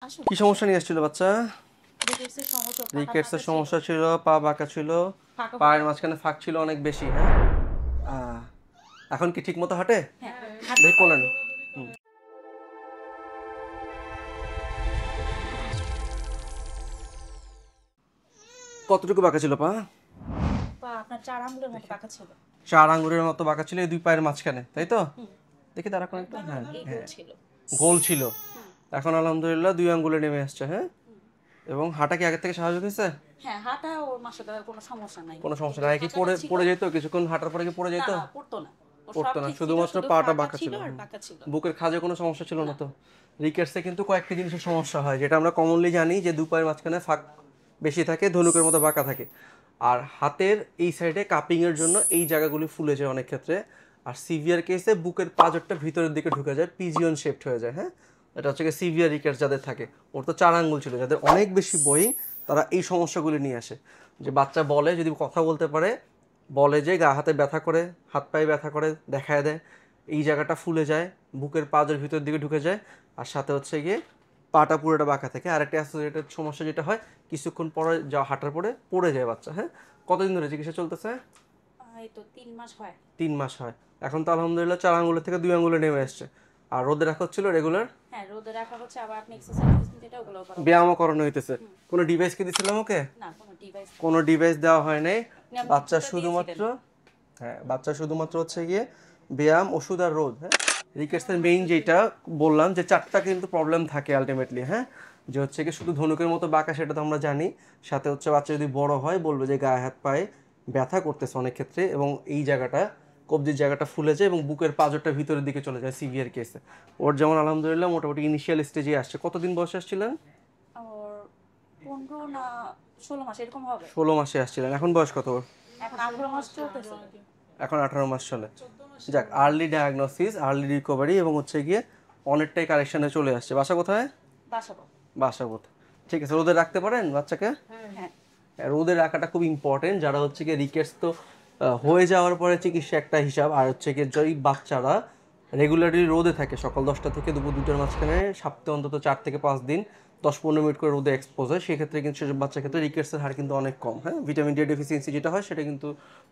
কি সমস্যা নিয়ে এসেছিল বাচ্চা? রিকেটসের সমস্যা ছিল, পা বাঁকা ছিল, পায়ের মাঝখানে ফাঁক ছিল অনেক বেশি। হ্যাঁ, এখন কি ঠিক মতো হাঁটে? দেখি বলেন। কতটুকু বাঁকা ছিল পা? আপনার 4 আঙ্গুলের মতো বাঁকা ছিল। 4 আঙ্গুলের মতো বাঁকা ছিল এই দুই পায়ের মাঝখানে, তাই তো? দেখি তারা কোন একটা হ্যাঁ গোল ছিল। এখন আলহামদুলিল্লাহ 2 আঙ্গুলে নেমে আসছে। হ্যাঁ, এবং হাঁটা কি আগের থেকে স্বাভাবিক হয়েছে? হ্যাঁ, হাঁটা ওর মাশাআল্লাহ কোনো সমস্যা নাই। কোনো সমস্যা নাই। কি পড়ে যেত কিছুক্ষণ হাঁটার পরে? কি পড়ে যেত? না, পড়তো না। পড়তো না, শুধুমাত্র পাটা বাঁকা ছিল। বুকের খাঁজে কোনো সমস্যা ছিল না তো? রিকেটসে কিন্তু কয়েকটি জিনিসের সমস্যা হয়, যেটা আমরা কমনলি জানি যে দু পায়ের মাঝখানে ফাঁক বেশি থাকে, ধনুকের মতো বাঁকা থাকে। আর হাতের এই সাইডে কাপিংয়ের জন্য এই জায়গাগুলি ফুলে যায় অনেক ক্ষেত্রে। আর সিভিয়ার কেসে বুকের পাঁজরটা ভিতরের দিকে ঢুকে যায়, পিজিয়ন শেপড হয়ে যায়। হ্যাঁ, এটা হচ্ছে কি সিভিয়ার রিকেটস যাদের থাকে। ওর তো 4 আঙ্গুল ছিল, যাদের অনেক বেশি বোয়িং তারা এই সমস্যাগুলি নিয়ে আসে। যে বাচ্চা বলে, যদি কথা বলতে পারে, বলে যে গা হাতে ব্যথা করে, হাত পায়ে ব্যথা করে, দেখায় দেয়, এই জায়গাটা ফুলে যায়, বুকের পাঁজর ভিতরের দিকে ঢুকে যায়, আর সাথে হচ্ছে গিয়ে পাটা পুরোটা বাঁকা থাকে। আর একটা অ্যাসোসিয়েটেড সমস্যা যেটা হয়, কিছুক্ষণ পরে যা হাঁটার পরে পড়ে যায় বাচ্চা। হ্যাঁ, কতদিন ধরে চিকিৎসা চলতেছে? এই তো 3 মাস হয়। 3 মাস হয়। এখন তো আলহামদুলিল্লাহ 4 আঙ্গুলের থেকে 2 আঙ্গুলে নেমে আসছে। আর রোদে রাখা হচ্ছিল রেগুলার? হ্যাঁ, রোদে রাখা হচ্ছে, আবার আপনি এক্সারসাইজ যেটা ওগুলো করা। ব্যায়ামও করানো হইতেছে। কোনো ডিভাইস কি দিছিলাম ওকে? না, কোনো ডিভাইস দেওয়া হয় নাই। বাচ্চা শুধুমাত্র হচ্ছে গিয়ে ব্যায়াম, ওষুধ আর রোদ। হ্যাঁ, রিকেটসের মেইন যেটা বললাম যে 4টা কিন্তু প্রবলেম থাকে আলটিমেটলি। হ্যাঁ, যে হচ্ছে কি শুধু ধনুকের মতো বাঁকা সেটা তো আমরা জানি, সাথে হচ্ছে বাচ্চা যদি বড় হয় বলবে যে গায়ে হাত পায়ে ব্যথা করতেছে অনেক ক্ষেত্রে, এবং এই জায়গাটা কবজির জায়গাটা ফুলে যায় এবং বুকের পাঁজরটা ভিতরের দিকে চলে যায় সিভিয়ার কেসে। ওর যেমন আলহামদুলিল্লাহ মোটামুটি ইনিশিয়াল স্টেজে আসছে। কতদিন বয়সে আসছিলেন? ওর 15 না 16 মাস এরকম হবে। 16 মাসে আসছিলেন। এখন বয়স কত? এখন 18 মাস চলতেছে। এখন 18 মাস চলে। যাক, আর্লি ডায়াগনোসিস, আর্লি রিকভারি, এবং হচ্ছে গিয়ে অনেকটাই কারেকশনে চলে আসছে। বাসা কোথায়? বাসা কোথায়? ঠিক আছে, রোদে রাখতে পারেন বাচ্চাকে? হ্যাঁ, রোদে রাখাটা খুব ইম্পর্টেন্ট। যারা হচ্ছে গিয়ে রিকেটস তো হয়ে যাওয়ার পরে চিকিৎসা একটা হিসাব, আর হচ্ছে গিয়ে যেই বাচ্চারা রেগুলারলি রোদে থাকে সকাল 10টা থেকে দুপুর 2টার মাঝখানে সপ্তাহে অন্তত 4 থেকে 5 দিন 10-15 মিনিট করে রোদে এক্সপোজ হয়, সেক্ষেত্রে কিন্তু সেসব বাচ্চার ক্ষেত্রে রিকেটসের হার কিন্তু অনেক কম। হ্যাঁ, ভিটামিন ডি ডেফিসিয়েন্সি যেটা হয় সেটা কিন্তু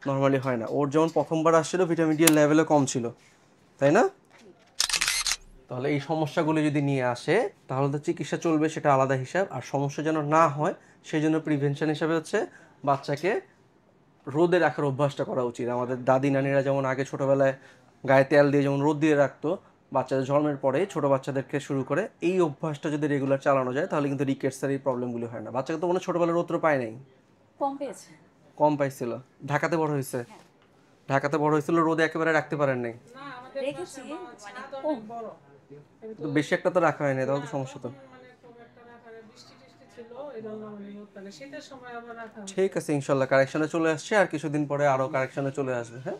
নর্মালি হয় না। ওর যেমন প্রথমবার আসছিল ভিটামিন ডি এর লেভেলও কম ছিল, তাই না? তাহলে এই সমস্যাগুলো যদি নিয়ে আসে তাহলে তো চিকিৎসা চলবে, সেটা আলাদা হিসাব। আর সমস্যা যেন না হয় সেই জন্য প্রিভেনশন হিসাবে হচ্ছে বাচ্চাকে রোদে রাখার অভ্যাসটা করা উচিত। আমাদের দাদি নানিরা যেমন আগে ছোটোবেলায় গায়ে তেল দিয়ে যেমন রোদ দিয়ে রাখতো, বাচ্চাদের জন্মের পরে ছোটো বাচ্চাদেরকে শুরু করে এই অভ্যাসটা যদি রেগুলার চালানো যায় তাহলে কিন্তু রিকেটসের এই প্রবলেমগুলো হয় না। বাচ্চাকে তো মনে ছোটোবেলায় রোদ পায় নাই? কম পেয়েছে। কম পাইছিল। ঢাকাতে বড় হয়েছে? ঢাকাতে বড় হয়েছিল, রোদে একেবারে রাখতে পারেন নাই? রেখেছি, মানে কম। বেশি একটা তো রাখা হয়নি, তাহলে তো সমস্যা তো। ঠিক আছে, ইনশাল্লাহ কারেকশনে চলে আসছে, আর কিছুদিন পরে আরো কারেকশনে চলে আসবে। হ্যাঁ।